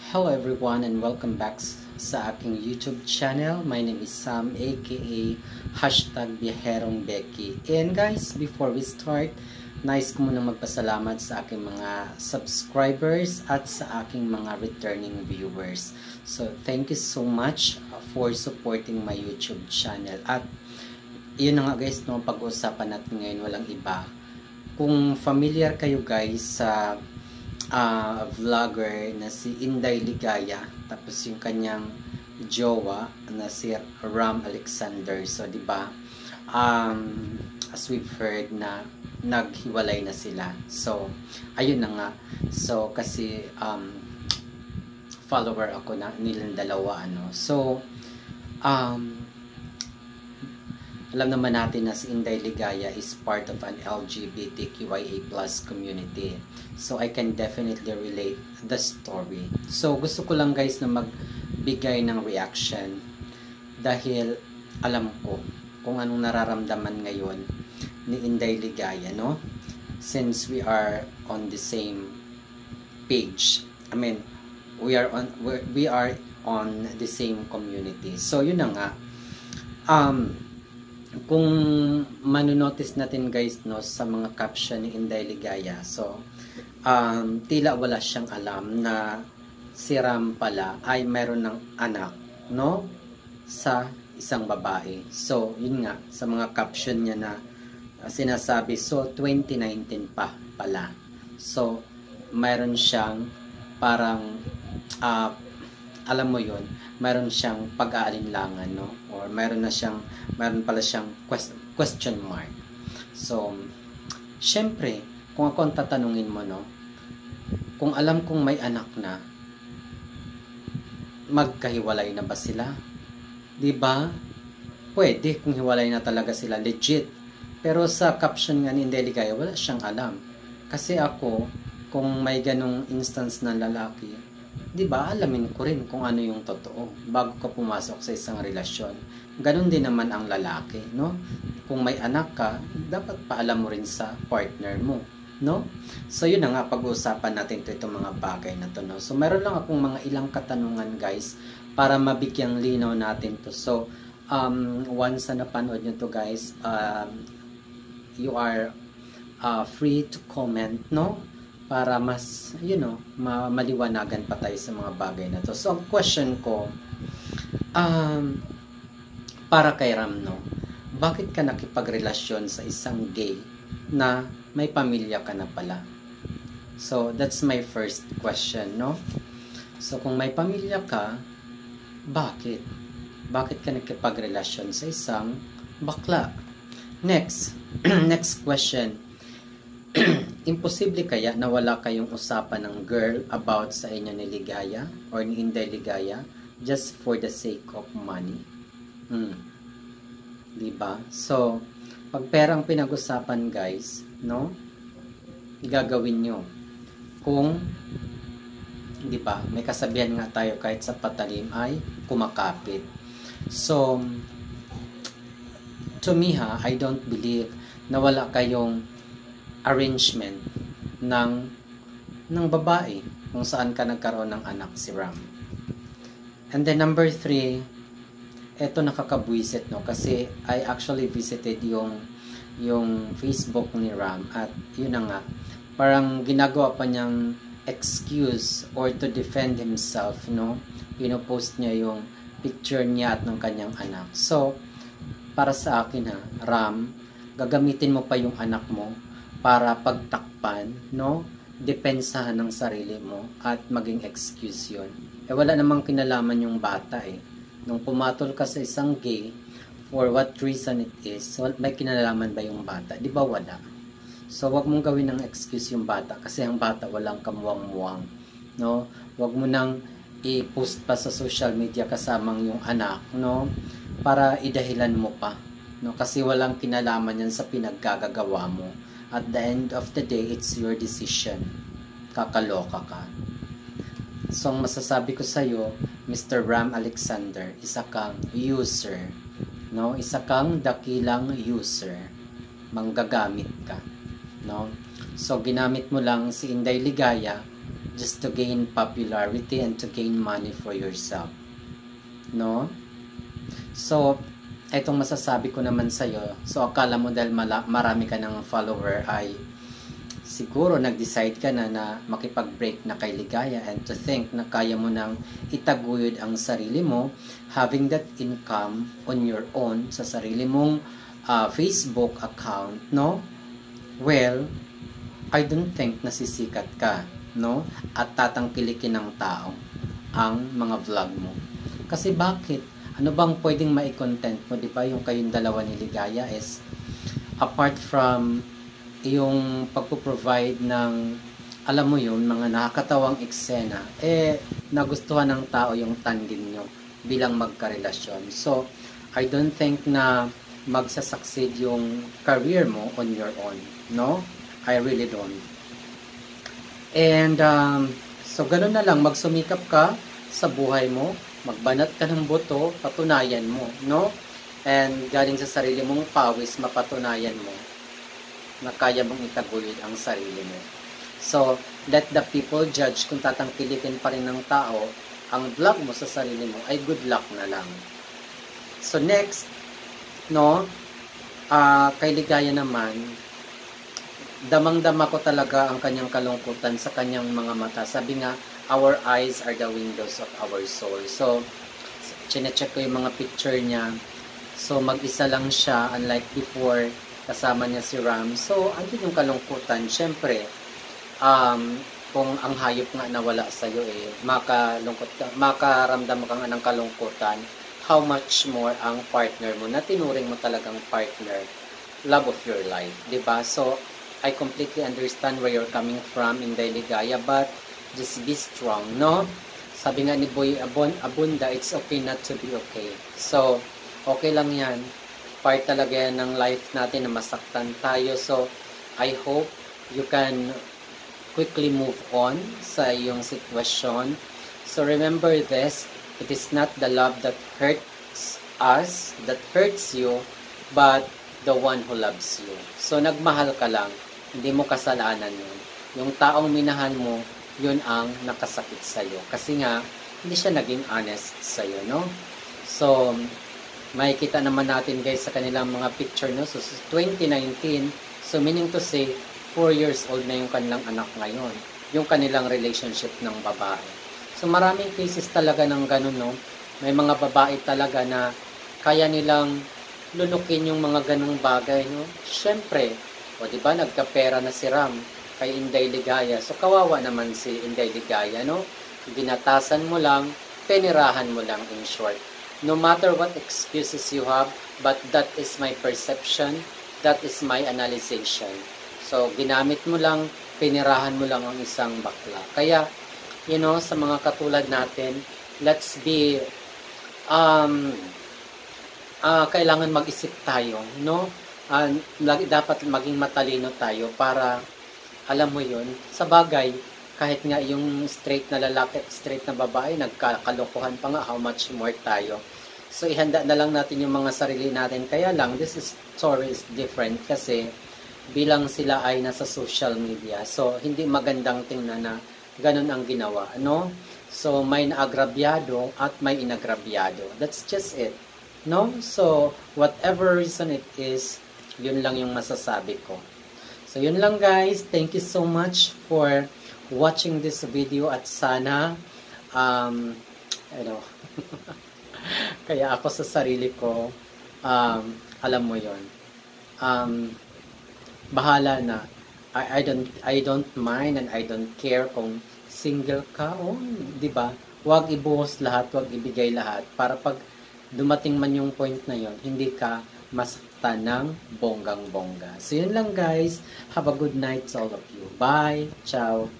Hello everyone and welcome back sa aking YouTube channel. My name is Sam aka #Biyaherong Becky. And guys, before we start, nais ko munang magpasalamat sa aking mga subscribers at sa aking mga returning viewers. So thank you so much for supporting my YouTube channel. At yun na nga guys, no, pag-uusapan natin ngayon walang iba. Kung familiar kayo guys sa vlogger na si Inday Ligaya, tapos yung kanyang jowa na si Ram Alexander, so di ba as we've heard na naghiwalay na sila. So ayun na nga, so kasi follower ako na nilang dalawa, ano. So alam naman natin na si Inday Ligaya is part of an LGBTQIA+ community. So I can definitely relate the story. So gusto ko lang guys na magbigay ng reaction dahil alam ko kung anong nararamdaman ngayon ni Inday Ligaya, no? Since we are on the same page. I mean, we are on the same community. So yun na nga. Kung manonotice natin guys, no, sa mga caption ni Inday Ligaya, so tila wala siyang alam na si Ram pala ay meron ng anak, no, sa isang babae. So yun nga, sa mga caption niya na sinasabi, so 2019 pa pala. So meron siyang parang alam mo yun, meron siyang pag-aalinlangan, no? Or meron pala siyang question mark. So, syempre, kung ako ang tatanungin mo, no? Kung alam kong may anak na, magkahiwalay na ba sila? 'Di ba? Pwede kung hiwalay na talaga sila, legit. Pero sa caption nga ni Inday Ligaya, wala siyang alam. Kasi ako, kung may ganong instance na lalaki, di ba, alamin ko rin kung ano yung totoo bago ka pumasok sa isang relasyon. Ganon din naman ang lalaki, no? Kung may anak ka, dapat paalam mo rin sa partner mo, no? So yun na nga, pag-uusapan natin itong mga bagay na to, no? So meron lang akong mga ilang katanungan guys para mabigyang linaw natin to. So once na napanood nyo to guys, you are free to comment, no? Para mas, maliwanagan pa tayo sa mga bagay na to. So, ang question ko, para kay Ram, no? Bakit ka nakipagrelasyon sa isang gay na may pamilya ka na pala? So, that's my first question, no? So, kung may pamilya ka, bakit? Bakit ka nakipagrelasyon sa isang bakla? Next, next question. Imposible kaya na wala kayong usapan ng girl about sa inyo ni Ligaya or ni Inday Ligaya just for the sake of money? Diba? So, pag perang pinag-usapan guys, no? Gagawin nyo. Kung, diba, may kasabihan nga tayo, kahit sa patalim ay kumakapit. So, to me I don't believe na wala kayong arrangement ng babae kung saan ka nagkaroon ng anak, si Ram. And then number 3, eto nakakabwisit, no, kasi I actually visited yung Facebook ni Ram at yun na nga, parang ginagawa pa niyang excuse or to defend himself, no, pinopost niya yung picture niya at ng kanyang anak. So para sa akin Ram, gagamitin mo pa yung anak mo para pagtakpan, no? Depensahan ng sarili mo at maging excuse yun. Wala namang kinalaman yung bata Nung pumatol ka sa isang gay, for what reason it is, so may kinalaman ba yung bata? Di ba wala? So wag mong gawin ng excuse yung bata kasi ang bata walang kamuwang-muwang, no? Wag mo nang i-post pa sa social media kasamang yung anak, no? Para idahilan mo pa, no? Kasi walang kinalaman yan sa pinaggagawa mo. At the end of the day, it's your decision. Kakaloka ka. So, ang masasabi ko sa'yo, Mr. Ram Alexander, isa kang user. No? Isa kang dakilang user. Manggagamit ka. No? So, ginamit mo lang si Inday Ligaya just to gain popularity and to gain money for yourself. No? So, itong masasabi ko naman sa'yo, so akala mo dahil marami ka ng follower ay siguro nag-decide ka na makipag-break na kay ligaya and to think na kaya mo nang itaguyod ang sarili mo, having that income on your own sa sarili mong Facebook account, no? Well, I don't think nasisikat ka, no? At tatangkilikin ng tao ang mga vlog mo. Kasi bakit? Ano bang pwedeng mai-content mo, di ba? Yung kayong dalawa ni Ligaya is apart from yung pagpo-provide ng, alam mo yun, mga nakakatawang eksena, nagustuhan ng tao yung tandem nyo bilang magkarelasyon. So, I don't think na magsasucceed yung career mo on your own. No? I really don't. And, so, ganun na lang. Magsumikap ka sa buhay mo. Magbanat ka ng buto, patunayan mo, no? And galing sa sarili mong pawis, mapatunayan mo na kaya mong itaguyod ang sarili mo. So, let the people judge kung tatangkilikin pa rin ng tao ang vlog mo sa sarili mo, ay good luck na lang. So, next, no? Kay Ligaya naman, damang-dama ko talaga ang kanyang kalungkutan sa kanyang mga mata. Sabi nga, our eyes are the windows of our soul. So, chinecheck ko yung mga picture niya. So, mag-isa lang siya, unlike before, kasama niya si Ram. So, andun yung kalungkutan. Siyempre, kung ang hayop nga nawala sa'yo, makaramdam ka nga ng kalungkutan, how much more ang partner mo na tinuring mo talagang partner, love of your life, diba? So, I completely understand where you're coming from in Ligaya, but just be strong, no? Sabi nga ni Boy Abunda, it's okay not to be okay. So, okay lang yan. Part talaga yan ng life natin na masaktan tayo. So, I hope you can quickly move on sa iyong sitwasyon. So, remember this, it is not the love that hurts us, that hurts you, but the one who loves you. So, nagmahal ka lang. Hindi mo kasalanan yun. Yung taong minahan mo, yun ang nakasakit sa'yo. Kasi nga, hindi siya naging honest sa'yo, no? So, makikita naman natin guys sa kanilang mga picture, no? So, 2019, so meaning to say, 4 years old na yung kanilang anak ngayon. Yung kanilang relationship ng babae. So, maraming cases talaga ng ganun, no? May mga babae talaga na kaya nilang lunukin yung mga ganung bagay, no? Siyempre, o diba, nagkapera na si Ram kay Inday Ligaya. So, kawawa naman si Inday Ligaya, no? Binatasan mo lang, penirahan mo lang in short. No matter what excuses you have, but that is my perception, that is my analyzation. So, ginamit mo lang, penirahan mo lang ang isang bakla. Kaya, you know, sa mga katulad natin, let's be, kailangan mag-isip tayo, no? Dapat maging matalino tayo para alam mo yun, sa bagay, kahit nga yung straight na lalaki at straight na babae, nagkakalokohan pa nga, how much more tayo. So, ihanda na lang natin yung mga sarili natin. Kaya lang, story is different kasi bilang sila ay nasa social media. So, hindi magandang tingnan na ganun ang ginawa, no? So, may naagrabyado at may inagrabyado. That's just it, no? So, whatever reason it is, yun lang yung masasabi ko. So, yun lang guys. Thank you so much for watching this video at sana, kaya ako sa sarili ko, alam mo yun, bahala na. I don't mind and I don't care kung single ka o, di ba? Huwag ibuhos lahat, huwag ibigay lahat para pag dumating man yung point na yon, hindi ka masaktan ng bonggang-bongga. So, yun lang guys. Have a good night to all of you. Bye. Ciao.